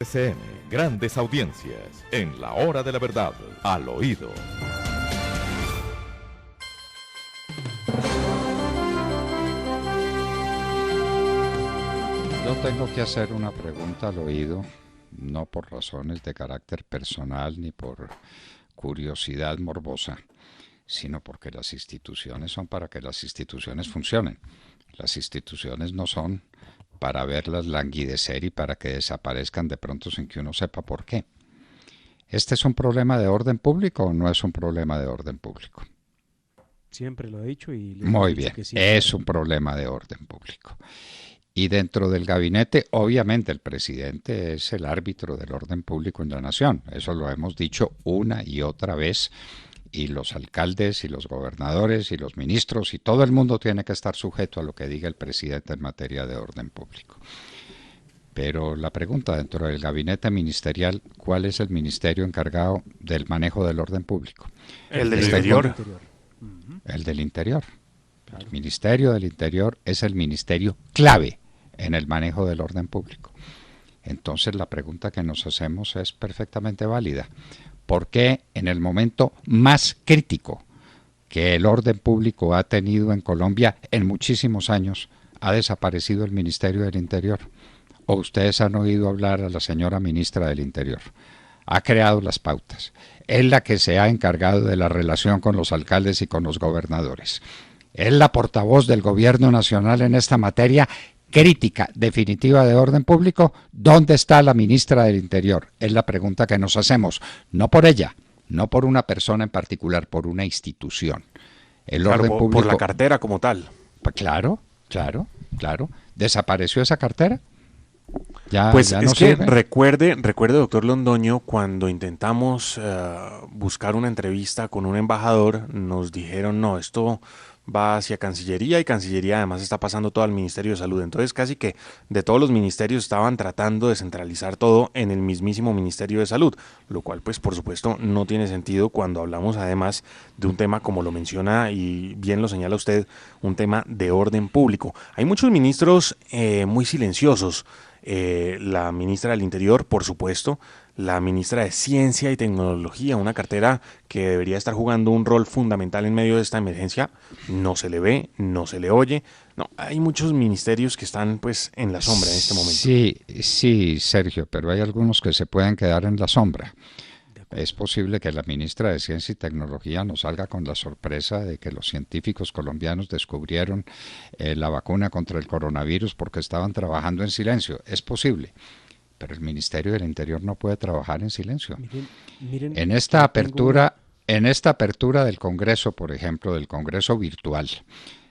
RCN, grandes audiencias, en la hora de la verdad, al oído. Yo tengo que hacer una pregunta al oído, no por razones de carácter personal ni por curiosidad morbosa, sino porque las instituciones son para que las instituciones funcionen. Las instituciones no son para verlas languidecer y para que desaparezcan de pronto sin que uno sepa por qué. ¿Este es un problema de orden público o no es un problema de orden público? Siempre lo he dicho y le hemos Muy dicho bien, que sí. es un problema de orden público. Y dentro del gabinete, obviamente, el presidente es el árbitro del orden público en la nación. Eso lo hemos dicho una y otra vez. Y los alcaldes y los gobernadores y los ministros y todo el mundo tiene que estar sujeto a lo que diga el presidente en materia de orden público. Pero la pregunta dentro del gabinete ministerial, ¿cuál es el ministerio encargado del manejo del orden público? El del Interior. El del Interior. El Ministerio del Interior es el ministerio clave en el manejo del orden público. Entonces la pregunta que nos hacemos es perfectamente válida. ¿Por qué en el momento más crítico que el orden público ha tenido en Colombia en muchísimos años ha desaparecido el Ministerio del Interior? ¿O ustedes han oído hablar a la señora ministra del Interior? Ha creado las pautas. Es la que se ha encargado de la relación con los alcaldes y con los gobernadores. Es la portavoz del gobierno nacional en esta materia crítica definitiva de orden público. ¿Dónde está la ministra del Interior? Es la pregunta que nos hacemos, no por ella, no por una persona en particular, por una institución. El Claro, orden público, por la cartera como tal. Claro. ¿Desapareció esa cartera? Pues ya es no que sirve. recuerde, doctor Londoño, cuando intentamos buscar una entrevista con un embajador, nos dijeron, no, esto va hacia Cancillería y Cancillería además está pasando todo al Ministerio de Salud. Entonces casi que de todos los ministerios estaban tratando de centralizar todo en el mismísimo Ministerio de Salud, lo cual pues por supuesto no tiene sentido cuando hablamos además de un tema como lo menciona y bien lo señala usted, un tema de orden público. Hay muchos ministros muy silenciosos. La ministra del Interior, por supuesto, la ministra de Ciencia y Tecnología, una cartera que debería estar jugando un rol fundamental en medio de esta emergencia, no se le ve, no se le oye. No, hay muchos ministerios que están pues en la sombra en este momento. Sí, Sergio, pero hay algunos que se pueden quedar en la sombra. Es posible que la ministra de Ciencia y Tecnología nos salga con la sorpresa de que los científicos colombianos descubrieron la vacuna contra el coronavirus porque estaban trabajando en silencio. Es posible, pero el Ministerio del Interior no puede trabajar en silencio. Miren, En esta apertura del Congreso, por ejemplo, del Congreso virtual,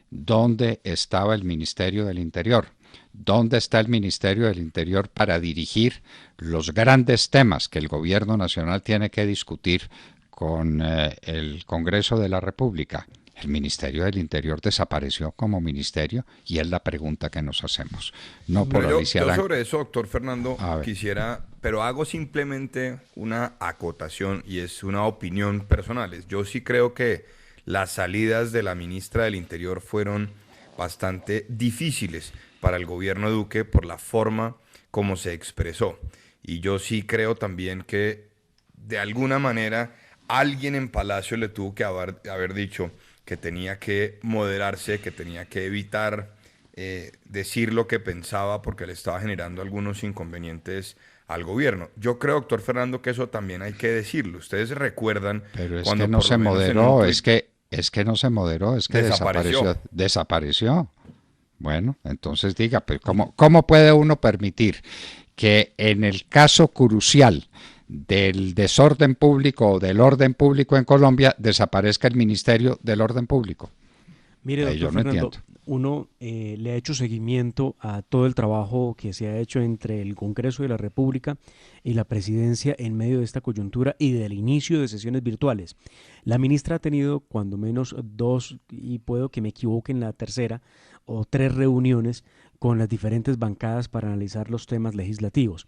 ¿dónde estaba el Ministerio del Interior? ¿Dónde está el Ministerio del Interior para dirigir los grandes temas que el Gobierno Nacional tiene que discutir con el Congreso de la República? El Ministerio del Interior desapareció como ministerio y es la pregunta que nos hacemos. No por Alicia yo sobre eso, doctor Fernando, A ver. quisiera, pero hago simplemente una acotación y es una opinión personal. Yo sí creo que las salidas de la ministra del Interior fueron bastante difíciles para el gobierno Duque por la forma como se expresó. Y yo sí creo también que de alguna manera alguien en Palacio le tuvo que haber dicho que tenía que moderarse, que tenía que evitar decir lo que pensaba porque le estaba generando algunos inconvenientes al gobierno. Yo creo, doctor Fernando, que eso también hay que decirlo. Ustedes recuerdan Pero es cuando que no por se lo menos en moderó, un tuit es que no se moderó, es que desapareció. Bueno, entonces diga, pues, ¿cómo puede uno permitir que en el caso crucial del desorden público o del orden público en Colombia desaparezca el Ministerio del Orden Público? Mire, doctor Yo no Fernando, entiendo. uno le ha hecho seguimiento a todo el trabajo que se ha hecho entre el Congreso de la República y la Presidencia en medio de esta coyuntura y del inicio de sesiones virtuales. La ministra ha tenido cuando menos 2, y puedo que me equivoque en la tercera, o 3 reuniones con las diferentes bancadas para analizar los temas legislativos.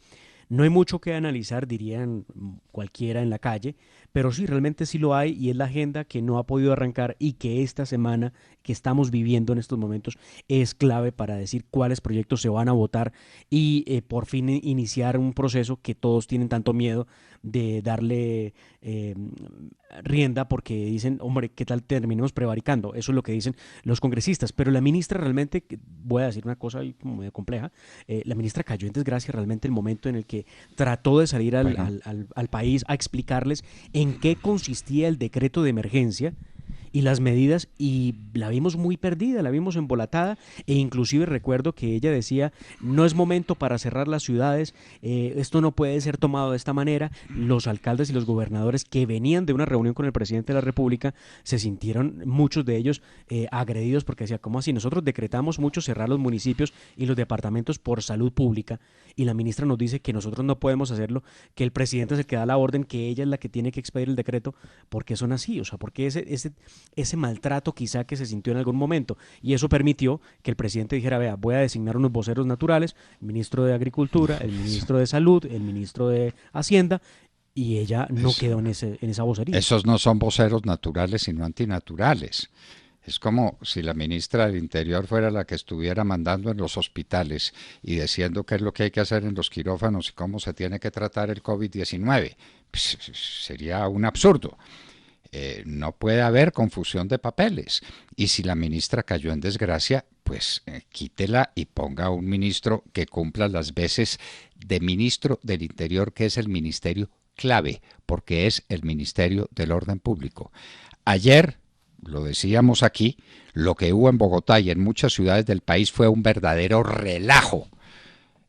No hay mucho que analizar, dirían cualquiera en la calle, pero sí, realmente sí lo hay y es la agenda que no ha podido arrancar y que esta semana que estamos viviendo en estos momentos es clave para decir cuáles proyectos se van a votar y por fin iniciar un proceso que todos tienen tanto miedo de darle rienda porque dicen, hombre, ¿qué tal terminemos prevaricando? Eso es lo que dicen los congresistas, pero la ministra realmente, voy a decir una cosa ahí como medio compleja, la ministra cayó en desgracia realmente el momento en el que trató de salir al país a explicarles en qué consistía el decreto de emergencia y las medidas, y la vimos muy perdida, la vimos embolatada, e inclusive recuerdo que ella decía, no es momento para cerrar las ciudades, esto no puede ser tomado de esta manera. Los alcaldes y los gobernadores que venían de una reunión con el presidente de la República se sintieron, muchos de ellos, agredidos porque decía, ¿cómo así? Nosotros decretamos mucho cerrar los municipios y los departamentos por salud pública, y la ministra nos dice que nosotros no podemos hacerlo, que el presidente es el que da la orden, que ella es la que tiene que expedir el decreto. ¿Por qué son así? O sea, ¿por qué ese maltrato quizá que se sintió en algún momento? Y eso permitió que el presidente dijera, vea, voy a designar unos voceros naturales, el ministro de Agricultura, el ministro de Salud, el ministro de Hacienda, y ella no quedó en esa vocería. Esos no son voceros naturales, sino antinaturales. Es como si la ministra del Interior fuera la que estuviera mandando en los hospitales y diciendo qué es lo que hay que hacer en los quirófanos y cómo se tiene que tratar el COVID-19. Pues, sería un absurdo. No puede haber confusión de papeles. Y si la ministra cayó en desgracia, pues quítela y ponga un ministro que cumpla las veces de ministro del Interior, que es el ministerio clave, porque es el Ministerio del Orden Público. Ayer, lo decíamos aquí, lo que hubo en Bogotá y en muchas ciudades del país fue un verdadero relajo.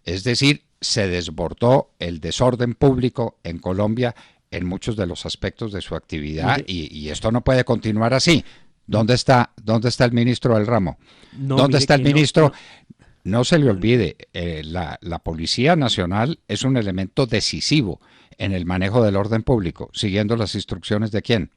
Es decir, se desbordó el desorden público en Colombia en muchos de los aspectos de su actividad y esto no puede continuar así. ¿Dónde está el ministro del ramo? No, ¿Dónde está el ministro? No. No se le olvide, la Policía Nacional es un elemento decisivo en el manejo del orden público, siguiendo las instrucciones ¿de quién?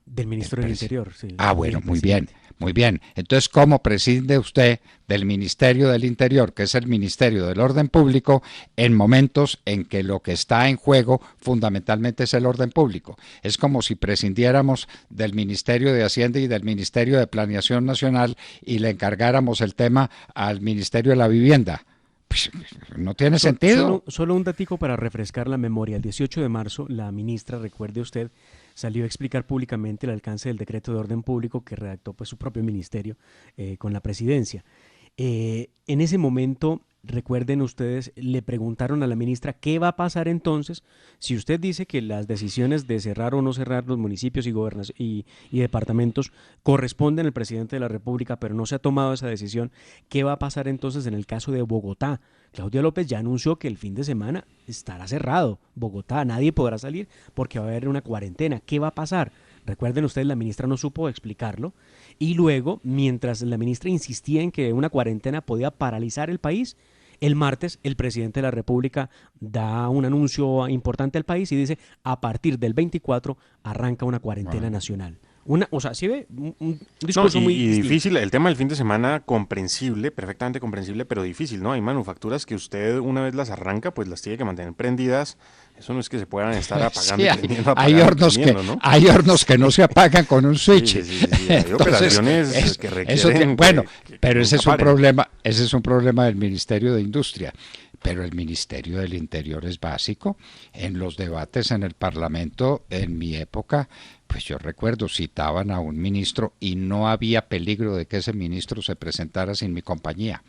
Del ministro del Interior. Sí, bueno, muy bien, muy bien. Entonces, ¿cómo prescinde usted del Ministerio del Interior, que es el Ministerio del Orden Público, en momentos en que lo que está en juego fundamentalmente es el orden público? Es como si prescindiéramos del Ministerio de Hacienda y del Ministerio de Planeación Nacional y le encargáramos el tema al Ministerio de la Vivienda. Pues, no tiene sentido. Solo un datico para refrescar la memoria. El 18 de marzo, la ministra, recuerde usted, salió a explicar públicamente el alcance del decreto de orden público que redactó pues su propio ministerio con la presidencia. En ese momento, recuerden ustedes, le preguntaron a la ministra qué va a pasar entonces si usted dice que las decisiones de cerrar o no cerrar los municipios y departamentos corresponden al presidente de la República, pero no se ha tomado esa decisión. ¿Qué va a pasar entonces en el caso de Bogotá? Claudia López ya anunció que el fin de semana estará cerrado Bogotá, nadie podrá salir porque va a haber una cuarentena. ¿Qué va a pasar? Recuerden ustedes, la ministra no supo explicarlo y luego, mientras la ministra insistía en que una cuarentena podía paralizar el país, el martes el presidente de la República da un anuncio importante al país y dice, a partir del 24 arranca una cuarentena nacional. O sea, ¿sí ve? Un discurso muy difícil. El tema del fin de semana, comprensible, perfectamente comprensible, pero difícil, ¿no? Hay manufacturas que usted una vez las arranca, pues las tiene que mantener prendidas. Eso no es que se puedan estar apagando y prendiendo, ¿no? Hay hornos que no se apagan con un switch. Sí. Hay operaciones que requieren... Pero ese es un problema del Ministerio de Industria. Pero el Ministerio del Interior es básico. En los debates en el Parlamento, en mi época, pues yo recuerdo, citaban a un ministro y no había peligro de que ese ministro se presentara sin mi compañía.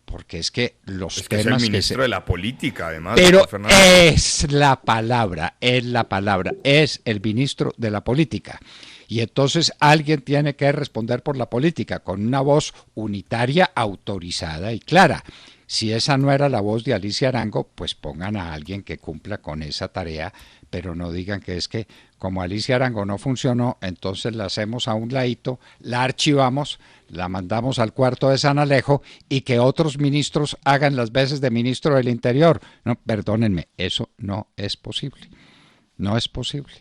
Porque es que los temas... Es el ministro de la política, además. Pero es la palabra, es el ministro de la política. Y entonces alguien tiene que responder por la política con una voz unitaria, autorizada y clara. Si esa no era la voz de Alicia Arango, pues pongan a alguien que cumpla con esa tarea, pero no digan que es que como Alicia Arango no funcionó, entonces la hacemos a un ladito, la archivamos, la mandamos al cuarto de San Alejo y que otros ministros hagan las veces de ministro del Interior. No, perdónenme, eso no es posible. No es posible.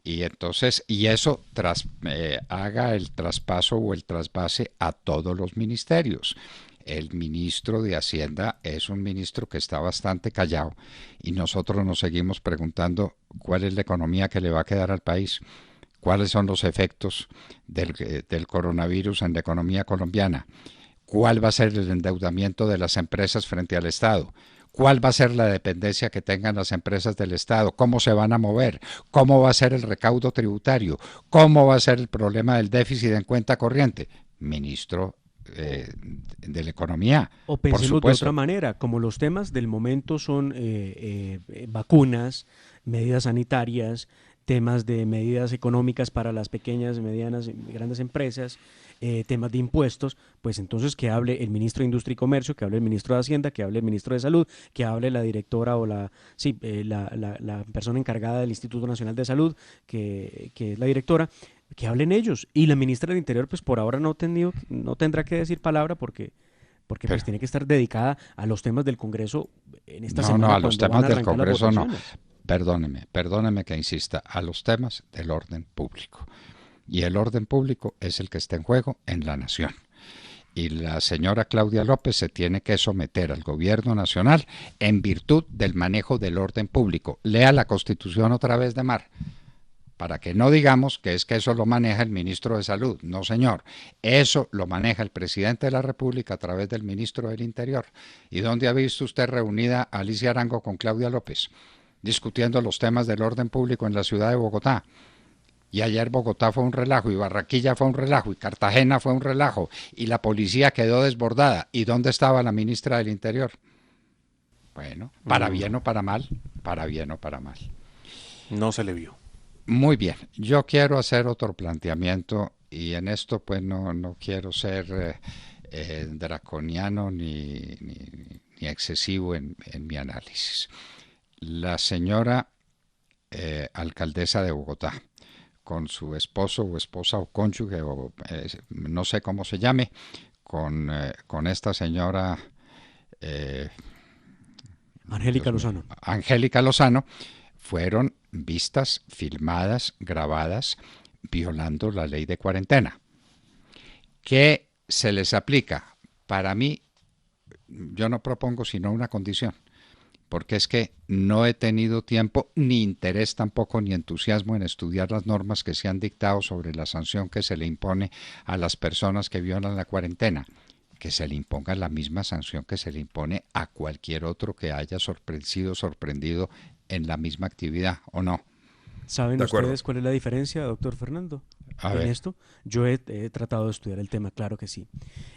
Y entonces, eso haga el traspaso o el trasvase a todos los ministerios. El ministro de Hacienda es un ministro que está bastante callado y nosotros nos seguimos preguntando cuál es la economía que le va a quedar al país, cuáles son los efectos del coronavirus en la economía colombiana, cuál va a ser el endeudamiento de las empresas frente al Estado, cuál va a ser la dependencia que tengan las empresas del Estado, cómo se van a mover, cómo va a ser el recaudo tributario, cómo va a ser el problema del déficit en cuenta corriente. Ministro de la Economía, o por pensemos de supuesto. otra manera, como los temas del momento son vacunas, medidas sanitarias, temas de medidas económicas para las pequeñas, medianas y grandes empresas, temas de impuestos, pues entonces que hable el ministro de Industria y Comercio, que hable el ministro de Hacienda, que hable el ministro de Salud, que hable la directora o la persona encargada del Instituto Nacional de Salud, que es la directora, que hablen ellos. Y la ministra del Interior, pues por ahora no tendrá que decir palabra porque pues tiene que estar dedicada a los temas del Congreso en esta semana. No, a los temas del Congreso no. Perdóneme. Perdóneme que insista, a los temas del orden público. Y el orden público es el que está en juego en la nación. Y la señora Claudia López se tiene que someter al gobierno nacional en virtud del manejo del orden público. Lea la Constitución otra vez de Mar, para que no digamos que es que eso lo maneja el ministro de Salud. No, señor, eso lo maneja el presidente de la República a través del ministro del Interior. ¿Y dónde ha visto usted reunida a Alicia Arango con Claudia López, discutiendo los temas del orden público en la ciudad de Bogotá? Y ayer Bogotá fue un relajo, y Barranquilla fue un relajo, y Cartagena fue un relajo, y la policía quedó desbordada. ¿Y dónde estaba la ministra del Interior? Bueno, para bien o para mal, para bien o para mal. No se le vio. Muy bien, yo quiero hacer otro planteamiento, y en esto pues no quiero ser draconiano ni excesivo en mi análisis. La señora alcaldesa de Bogotá, con su esposo o esposa o cónyuge, o no sé cómo se llame, con esta señora Angélica Lozano. Angélica Lozano, fueron vistas, filmadas, grabadas, violando la ley de cuarentena. ¿Qué se les aplica? Para mí, yo no propongo sino una condición, porque es que no he tenido tiempo, ni interés tampoco, ni entusiasmo en estudiar las normas que se han dictado sobre la sanción que se le impone a las personas que violan la cuarentena. Que se le imponga la misma sanción que se le impone a cualquier otro que haya sido sorprendido en la misma actividad, ¿o no? ¿Saben ustedes cuál es la diferencia, doctor Fernando? A ver. Esto, yo he tratado de estudiar el tema, claro que sí.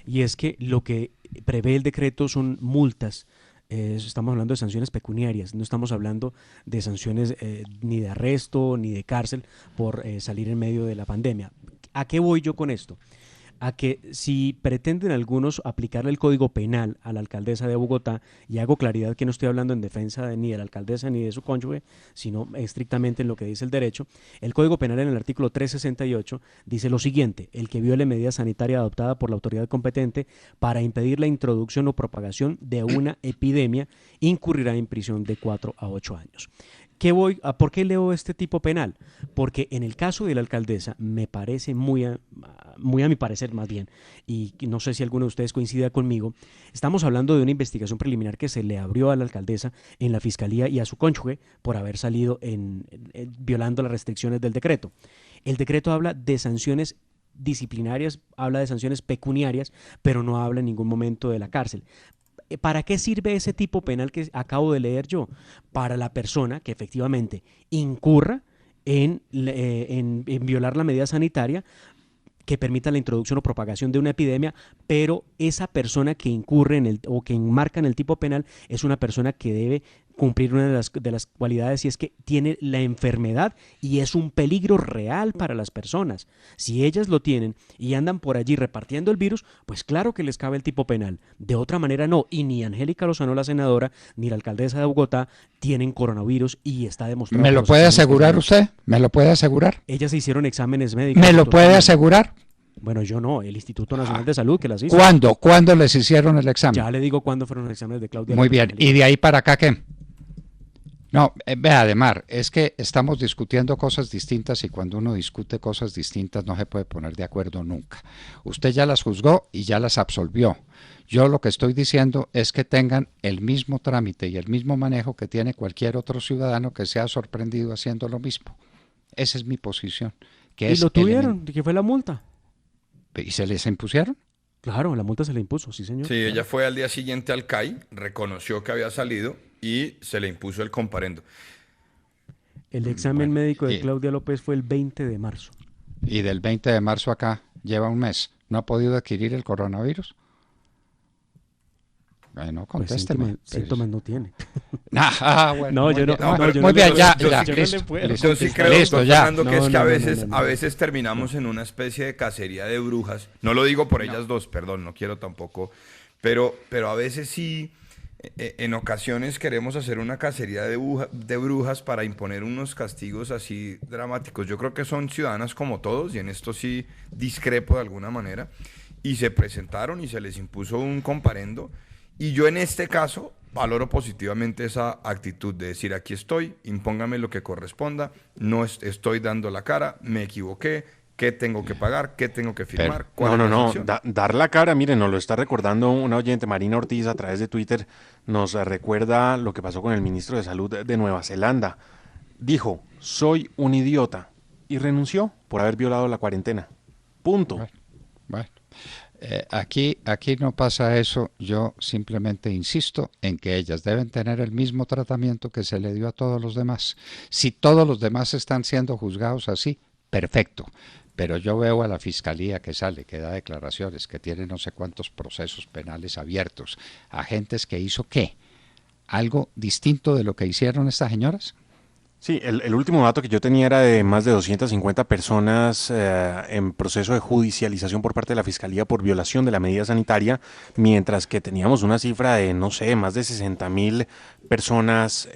Y es que lo que prevé el decreto son multas. Estamos hablando de sanciones pecuniarias, no estamos hablando de sanciones ni de arresto ni de cárcel por salir en medio de la pandemia. ¿A qué voy yo con esto? A que si pretenden algunos aplicarle el Código Penal a la alcaldesa de Bogotá, y hago claridad que no estoy hablando en defensa ni de la alcaldesa ni de su cónyuge, sino estrictamente en lo que dice el derecho, el Código Penal en el artículo 368 dice lo siguiente: el que viole medida sanitaria adoptada por la autoridad competente para impedir la introducción o propagación de una epidemia incurrirá en prisión de 4 a 8 años. ¿Por qué leo este tipo penal? Porque en el caso de la alcaldesa me parece muy a mi parecer más bien, y no sé si alguno de ustedes coincida conmigo, estamos hablando de una investigación preliminar que se le abrió a la alcaldesa en la fiscalía y a su cónyuge por haber salido violando las restricciones del decreto. El decreto habla de sanciones disciplinarias, habla de sanciones pecuniarias, pero no habla en ningún momento de la cárcel. ¿Para qué sirve ese tipo penal que acabo de leer yo? Para la persona que efectivamente incurra en violar la medida sanitaria que permita la introducción o propagación de una epidemia, pero esa persona que incurre o que enmarca en el tipo penal es una persona que debe cumplir una de las cualidades, y es que tiene la enfermedad y es un peligro real para las personas. Si ellas lo tienen y andan por allí repartiendo el virus, pues claro que les cabe el tipo penal. De otra manera no, y ni Angélica Lozano, la senadora, ni la alcaldesa de Bogotá tienen coronavirus, y está demostrado. ¿Me lo puede asegurar usted? ¿Me lo puede asegurar? Ellas se hicieron exámenes médicos. ¿Me lo puede asegurar? Bueno, yo no, el Instituto Nacional de Salud que las hizo. ¿Cuándo? ¿Cuándo les hicieron el examen? Ya le digo cuándo fueron los exámenes de Claudia. Muy bien, ¿y de ahí para acá qué? No, vea, Ademar, es que estamos discutiendo cosas distintas y cuando uno discute cosas distintas no se puede poner de acuerdo nunca. Usted ya las juzgó y ya las absolvió. Yo lo que estoy diciendo es que tengan el mismo trámite y el mismo manejo que tiene cualquier otro ciudadano que se ha sorprendido haciendo lo mismo. Esa es mi posición. Que ¿Y es lo tuvieron? ¿Qué fue la multa? ¿Y se les impusieron? Claro, la multa se le impuso, sí señor. Sí, ella fue al día siguiente al CAI, reconoció que había salido y se le impuso el comparendo. El examen médico de y- Claudia López fue el 20 de marzo. Y del 20 de marzo acá lleva un mes. ¿No ha podido adquirir el coronavirus? Bueno, Pues contésteme. síntomas no tiene. Bueno, No, muy yo no- bien. no, Bueno, yo muy no bien, le ya, puedo- ya, yo no le listo, puedo listo, Yo sí creo, listo, doctor ya. Fernando, que No, es que no. a veces terminamos en una especie de cacería de brujas. No lo digo por ellas dos, perdón, no quiero tampoco. Pero a veces sí, en ocasiones queremos hacer una cacería de brujas para imponer unos castigos así dramáticos. Yo creo que son ciudadanas como todos, y en esto sí discrepo de alguna manera. Y se presentaron y se les impuso un comparendo. Y yo en este caso valoro positivamente esa actitud de decir, aquí estoy, impóngame lo que corresponda, no estoy dando la cara, me equivoqué, qué tengo que pagar, qué tengo que firmar, cuál es la sanción. Dar la cara, miren, nos lo está recordando una oyente, Marina Ortiz, a través de Twitter, nos recuerda lo que pasó con el ministro de Salud de Nueva Zelanda. Dijo, soy un idiota, y renunció por haber violado la cuarentena. Punto. Bueno, aquí no pasa eso. Yo simplemente insisto en que ellas deben tener el mismo tratamiento que se le dio a todos los demás. Si todos los demás están siendo juzgados así, perfecto. Pero yo veo a la fiscalía que sale, que da declaraciones, que tiene no sé cuántos procesos penales abiertos, agentes que hizo ¿qué? ¿Algo distinto de lo que hicieron estas señoras? Sí, el último dato que yo tenía era de más de 250 personas en proceso de judicialización por parte de la Fiscalía por violación de la medida sanitaria, mientras que teníamos una cifra de, no sé, más de 60.000 personas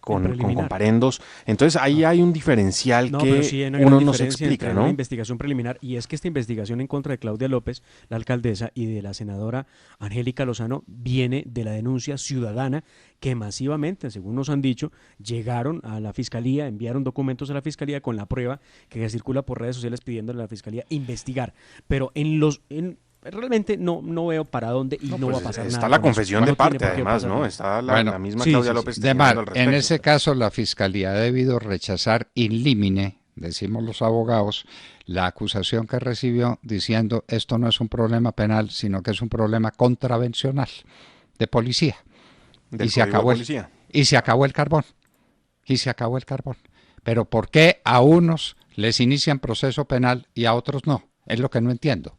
con comparendos. Entonces ahí hay un diferencial que sí, hay una uno gran no se diferencia explica, entre ¿no? una investigación preliminaar, y es que esta investigación en contra de Claudia López, la alcaldesa, y de la senadora Angélica Lozano viene de la denuncia ciudadana que masivamente, según nos han dicho, llegaron a la fiscalía, enviaron documentos a la fiscalía con la prueba que circula por redes sociales pidiéndole a la fiscalía investigar. Pero realmente no veo para dónde y no va a pasar nada. Está la con confesión eso. de parte, tiene por qué además, pasar ¿no? nada. Está Bueno, la misma sí, Claudia sí, López sí. testimoniando Demar, al en respecto. ese caso la fiscalía ha debido rechazar in limine, decimos los abogados, la acusación que recibió diciendo esto no es un problema penal, sino que es un problema contravencional de policía. Del Y se Código de acabó Policía. y se acabó el carbón. Y se acabó el carbón. Pero ¿por qué a unos les inician proceso penal y a otros no? Es lo que no entiendo.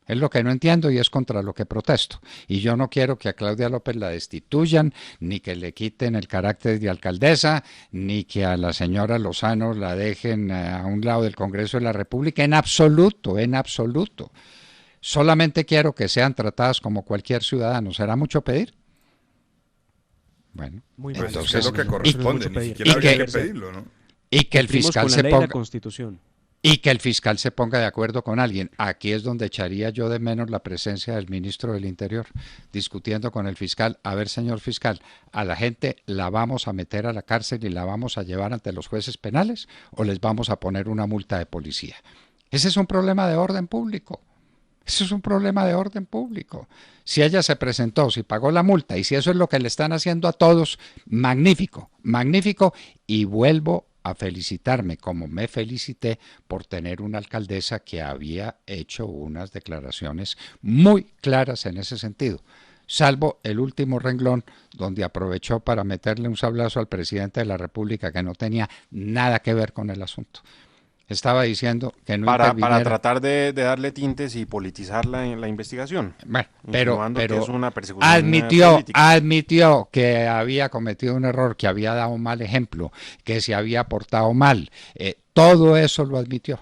Es lo que no entiendo y es contra lo que protesto. Y yo no quiero que a Claudia López la destituyan, ni que le quiten el carácter de alcaldesa, ni que a la señora Lozano la dejen a un lado del Congreso de la República, en absoluto, en absoluto. Solamente quiero que sean tratadas como cualquier ciudadano. ¿Será mucho pedir? Bueno, Muy Pues mal. es que es lo que Eso es corresponde, mucho ni pedir. siquiera Y habría que- que pedirlo, ¿no? y que el Cumplimos fiscal con la se ley y la ponga Constitución. y que el fiscal se ponga de acuerdo con alguien. Aquí es donde echaría yo de menos la presencia del ministro del Interior discutiendo con el fiscal. A ver, señor fiscal, ¿a la gente la vamos a meter a la cárcel y la vamos a llevar ante los jueces penales o les vamos a poner una multa de policía? Ese es un problema de orden público. Eso es un problema de orden público. Si ella se presentó, si pagó la multa y si eso es lo que le están haciendo a todos, magnífico, magnífico. Y vuelvo a felicitarme, como me felicité por tener una alcaldesa que había hecho unas declaraciones muy claras en ese sentido. Salvo el último renglón donde aprovechó para meterle un sablazo al presidente de la República que no tenía nada que ver con el asunto. Estaba diciendo que no Para interviniera. tratar de darle tintes y politizar la investigación. Bueno, insinuando que pero es una persecución política. admitió que había cometido un error, que había dado un mal ejemplo, que se había portado mal. Todo eso lo admitió.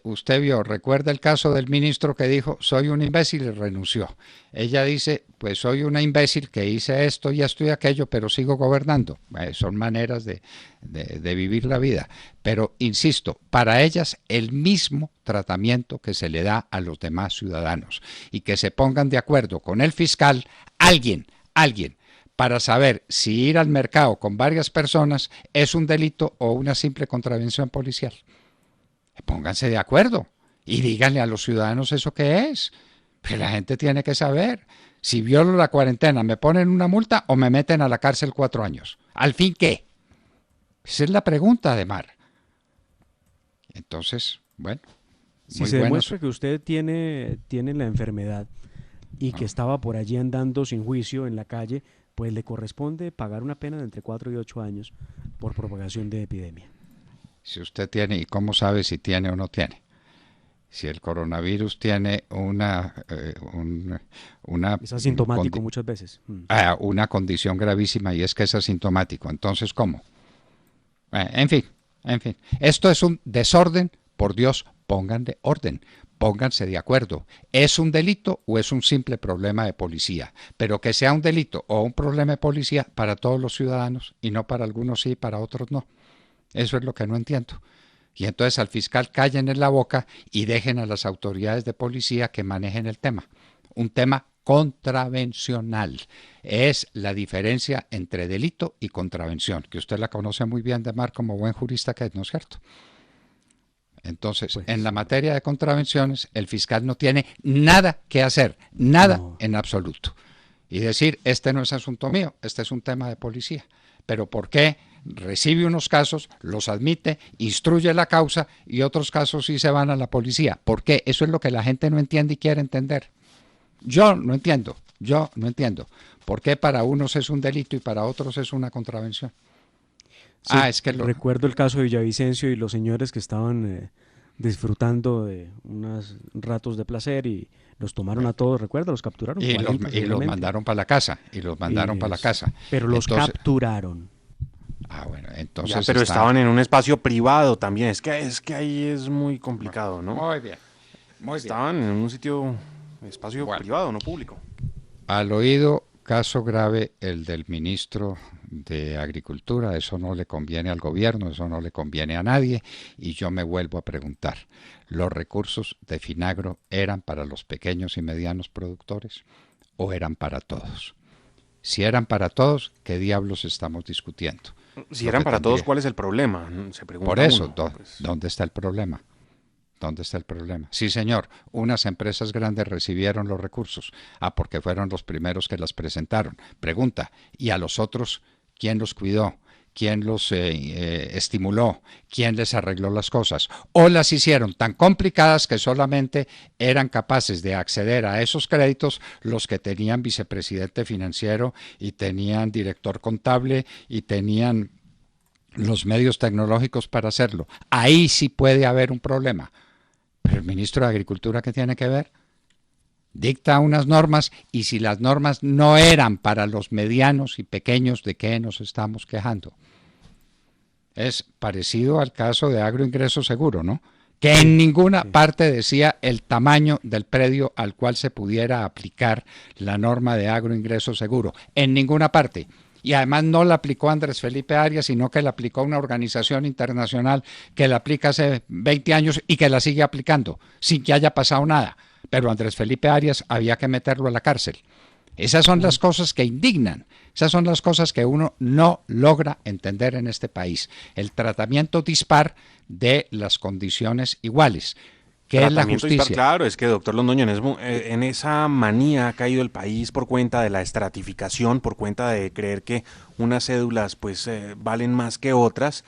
Usted recuerda el caso del ministro que dijo, soy un imbécil y renunció. Ella dice, pues soy una imbécil que hice esto y esto y aquello, pero sigo gobernando. Son maneras de vivir la vida. Pero, insisto, para ellas el mismo tratamiento que se le da a los demás ciudadanos y que se pongan de acuerdo con el fiscal, alguien, para saber si ir al mercado con varias personas es un delito o una simple contravención policial. Pónganse de acuerdo y díganle a los ciudadanos eso que es. Pero la gente tiene que saber. Si violo la cuarentena, ¿me ponen una multa o me meten a la cárcel 4 años? ¿Al fin qué? Esa es la pregunta de Mar. Entonces, bueno. Si se demuestra que usted tiene la enfermedad y que estaba por allí andando sin juicio en la calle, pues le corresponde pagar una pena de entre 4 y 8 años por propagación de epidemia. Si usted tiene, ¿y cómo sabe si tiene o no tiene? Si el coronavirus tiene una es asintomático muchas veces. Una condición gravísima y es que es asintomático. Entonces, ¿cómo? En fin. Esto es un desorden. Por Dios, pónganle orden. Pónganse de acuerdo. ¿Es un delito o es un simple problema de policía? Pero que sea un delito o un problema de policía para todos los ciudadanos y no para algunos sí y para otros no. Eso es lo que no entiendo. Y entonces al fiscal callen en la boca y dejen a las autoridades de policía que manejen el tema. Un tema contravencional. Es la diferencia entre delito y contravención, que usted la conoce muy bien, Demar, como buen jurista que es, ¿no es cierto? Entonces, pues, en la materia de contravenciones, el fiscal no tiene nada que hacer, nada en absoluto. Y decir, este no es asunto mío, este es un tema de policía. Pero ¿por qué? Recibe unos casos, los admite, instruye la causa y otros casos sí se van a la policía. ¿Por qué? Eso es lo que la gente no entiende y quiere entender. Yo no entiendo. ¿Por qué para unos es un delito y para otros es una contravención? Sí, es que recuerdo el caso de Villavicencio y los señores que estaban disfrutando de unos ratos de placer y los tomaron a todos, recuerda, los capturaron. Y los mandaron para la casa, Pero los capturaron. Bueno, entonces. Ya, pero estaban en un espacio privado también, es que ahí es muy complicado, ¿no? Muy bien. Estaban en un espacio privado, no público. Al oído, caso grave el del ministro de Agricultura, eso no le conviene al gobierno, eso no le conviene a nadie, y yo me vuelvo a preguntar, ¿los recursos de Finagro eran para los pequeños y medianos productores o eran para todos? Si eran para todos, ¿qué diablos estamos discutiendo? Si eran para todos, ¿cuál es el problema? Se pregunta por eso, uno, ¿dónde está el problema? ¿Dónde está el problema? Sí, señor, unas empresas grandes recibieron los recursos. Porque fueron los primeros que las presentaron. Pregunta, ¿y a los otros quién los cuidó? ¿Quién los estimuló? ¿Quién les arregló las cosas? ¿O las hicieron tan complicadas que solamente eran capaces de acceder a esos créditos los que tenían vicepresidente financiero y tenían director contable y tenían los medios tecnológicos para hacerlo? Ahí sí puede haber un problema. Pero el ministro de Agricultura, ¿qué tiene que ver? Dicta unas normas y si las normas no eran para los medianos y pequeños, ¿de qué nos estamos quejando? Es parecido al caso de Agroingreso Seguro, ¿no? Que en ninguna parte decía el tamaño del predio al cual se pudiera aplicar la norma de Agroingreso Seguro. En ninguna parte. Y además no la aplicó Andrés Felipe Arias, sino que la aplicó una organización internacional que la aplica hace 20 años y que la sigue aplicando, sin que haya pasado nada. Pero Andrés Felipe Arias había que meterlo a la cárcel. Esas son las cosas que indignan, esas son las cosas que uno no logra entender en este país. El tratamiento dispar de las condiciones iguales. ¿Qué es la justicia? Claro, es que, doctor Londoño, en esa manía ha caído el país por cuenta de la estratificación, por cuenta de creer que unas cédulas pues valen más que otras,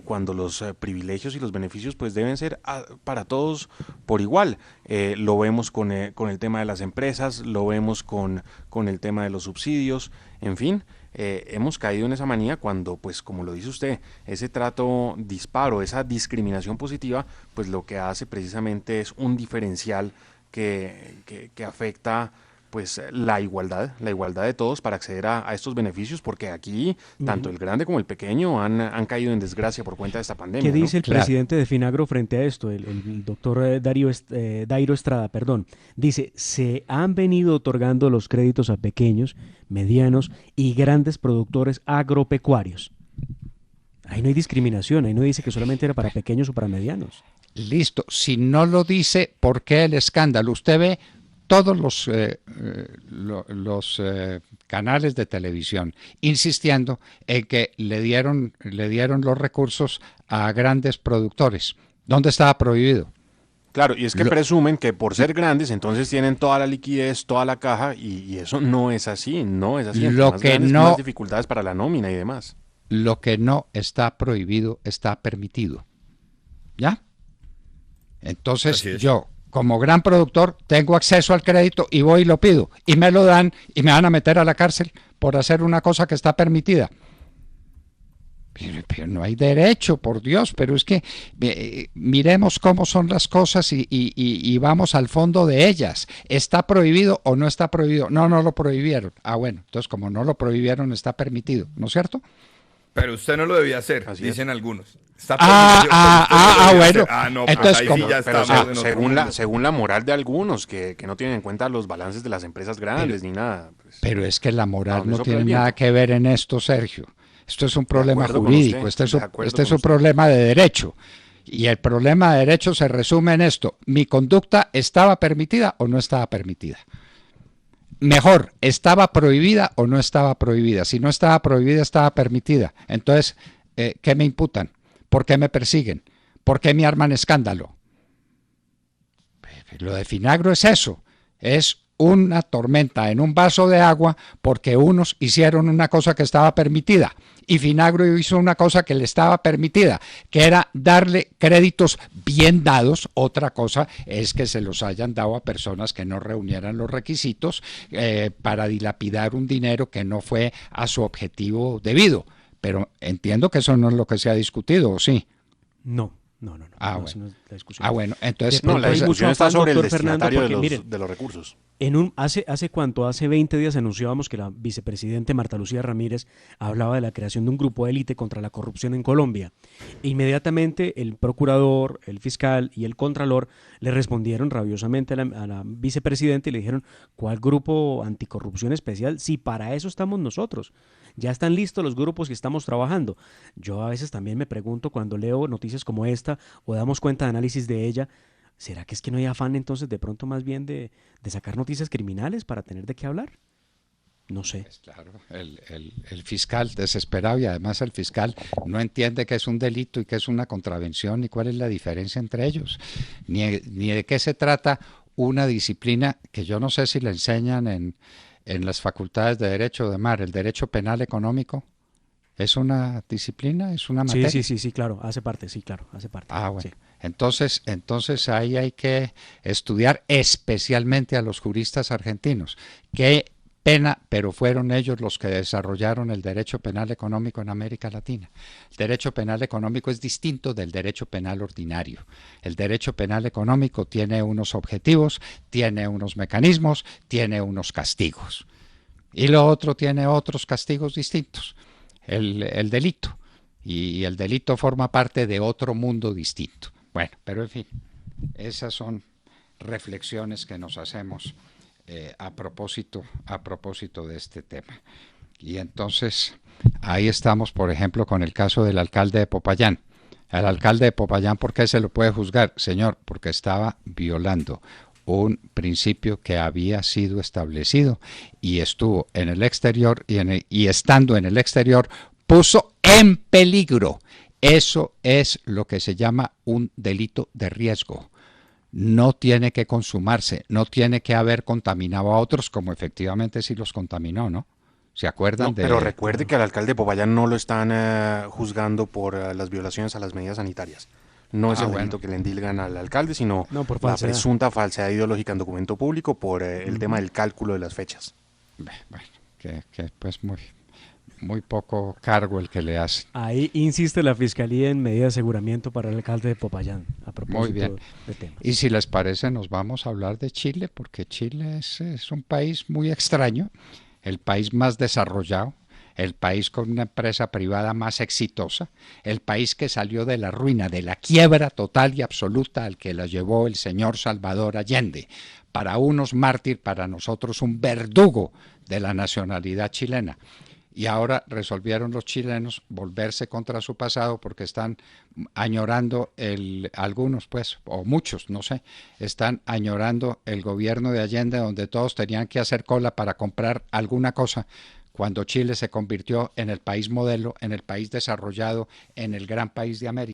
cuando los privilegios y los beneficios pues deben ser para todos por igual. Lo vemos con el tema de las empresas, lo vemos con el tema de los subsidios, en fin. Hemos caído en esa manía cuando, pues como lo dice usted, ese trato disparo, esa discriminación positiva, pues lo que hace precisamente es un diferencial que afecta pues la igualdad de todos para acceder a estos beneficios, porque aquí tanto el grande como el pequeño han caído en desgracia por cuenta de esta pandemia. ¿Qué dice el presidente de Finagro frente a esto? El doctor Dairo Estrada, dice, se han venido otorgando los créditos a pequeños, medianos y grandes productores agropecuarios. Ahí no hay discriminación, ahí no dice que solamente era para pequeños o para medianos. Listo, si no lo dice, ¿por qué el escándalo? Usted ve todos los canales de televisión insistiendo en que le dieron los recursos a grandes productores. ¿Dónde estaba prohibido? Claro, y es que presumen que por ser grandes, entonces tienen toda la liquidez, toda la caja, y eso no es así, no es así. Lo más que grandes, no, más dificultades para la nómina y demás. Lo que no está prohibido está permitido. ¿Ya? Entonces yo, como gran productor, tengo acceso al crédito y voy y lo pido, y me lo dan, y me van a meter a la cárcel por hacer una cosa que está permitida. Pero no hay derecho, por Dios, pero es que miremos cómo son las cosas y vamos al fondo de ellas. ¿Está prohibido o no está prohibido? No lo prohibieron. Bueno, entonces como no lo prohibieron, está permitido, ¿no es cierto? Pero usted no lo debía hacer, Así dicen es. algunos. Está permitido, bueno. No, Entonces, ahí como, sí ya Pero estamos en otro mundo. según la moral de algunos, que no tienen en cuenta los balances de las empresas grandes ni nada. Pues, pero es que la moral ¿dónde no sopla el tiene viento? nada que ver en esto, Sergio. Esto es un problema acuerdo con jurídico, usted, de acuerdo este es con un usted. problema de derecho. Y el problema de derecho se resume en esto: ¿mi conducta estaba permitida o no estaba permitida? Mejor, ¿estaba prohibida o no estaba prohibida? Si no estaba prohibida, estaba permitida. Entonces, ¿qué me imputan? ¿Por qué me persiguen? ¿Por qué me arman escándalo? Lo de Finagro es eso, es una tormenta en un vaso de agua porque unos hicieron una cosa que estaba permitida y Finagro hizo una cosa que le estaba permitida, que era darle créditos bien dados. Otra cosa es que se los hayan dado a personas que no reunieran los requisitos para dilapidar un dinero que no fue a su objetivo debido. Pero entiendo que eso no es lo que se ha discutido, ¿o sí? No. Ah, no, bueno. esa no es la discusión. Bueno, entonces... De pronto la hay discusión mucho está afán, sobre el doctor Fernando, destinatario porque, miren, de los recursos. Hace 20 días anunciábamos que la vicepresidente Marta Lucía Ramírez hablaba de la creación de un grupo de élite contra la corrupción en Colombia. E inmediatamente el procurador, el fiscal y el contralor le respondieron rabiosamente a la vicepresidenta y le dijeron: ¿cuál grupo anticorrupción especial? Si para eso estamos nosotros. Ya están listos los grupos que estamos trabajando. Yo a veces también me pregunto, cuando leo noticias como esta o damos cuenta de análisis de ella, ¿será que es que no hay afán entonces de pronto más bien de sacar noticias criminales para tener de qué hablar? No sé. Pues claro, el fiscal desesperado, y además el fiscal no entiende que es un delito y que es una contravención y cuál es la diferencia entre ellos, ni de qué se trata una disciplina que yo no sé si le enseñan en las facultades de Derecho de Mar. El derecho penal económico es una disciplina, es una materia. Sí, claro, hace parte, hace parte. Bueno. Sí. Entonces ahí hay que estudiar especialmente a los juristas argentinos. Qué pena, pero fueron ellos los que desarrollaron el derecho penal económico en América Latina. El derecho penal económico es distinto del derecho penal ordinario. El derecho penal económico tiene unos objetivos, tiene unos mecanismos, tiene unos castigos. Y lo otro tiene otros castigos distintos. El delito. Y el delito forma parte de otro mundo distinto. Bueno, pero en fin, esas son reflexiones que nos hacemos a propósito de este tema. Y entonces ahí estamos, por ejemplo, con el caso del alcalde de Popayán. Al alcalde de Popayán, ¿por qué se lo puede juzgar? Señor, porque estaba violando un principio que había sido establecido y estuvo en el exterior y estando en el exterior puso en peligro. Eso es lo que se llama un delito de riesgo. No tiene que consumarse, no tiene que haber contaminado a otros, como efectivamente sí los contaminó, ¿no? ¿Se acuerdan de...? Pero recuerde que al alcalde de Popayán no lo están juzgando por las violaciones a las medidas sanitarias. No es el delito que le endilgan al alcalde, sino por la falsedad. presunta falsedad ideológica en documento público por el tema del cálculo de las fechas. Bueno, que pues muy poco cargo el que le hacen. Ahí insiste la Fiscalía en medida de aseguramiento para el alcalde de Popayán, a propósito Muy bien. de temas. Y si les parece, nos vamos a hablar de Chile, porque Chile es un país muy extraño, el país más desarrollado, el país con una empresa privada más exitosa, el país que salió de la ruina, de la quiebra total y absoluta al que la llevó el señor Salvador Allende. Para unos mártir, para nosotros un verdugo de la nacionalidad chilena. y ahora resolvieron los chilenos volverse contra su pasado porque están añorando algunos pues, o muchos, no sé, están añorando el gobierno de Allende, donde todos tenían que hacer cola para comprar alguna cosa, cuando Chile se convirtió en el país modelo, en el país desarrollado, en el gran país de América.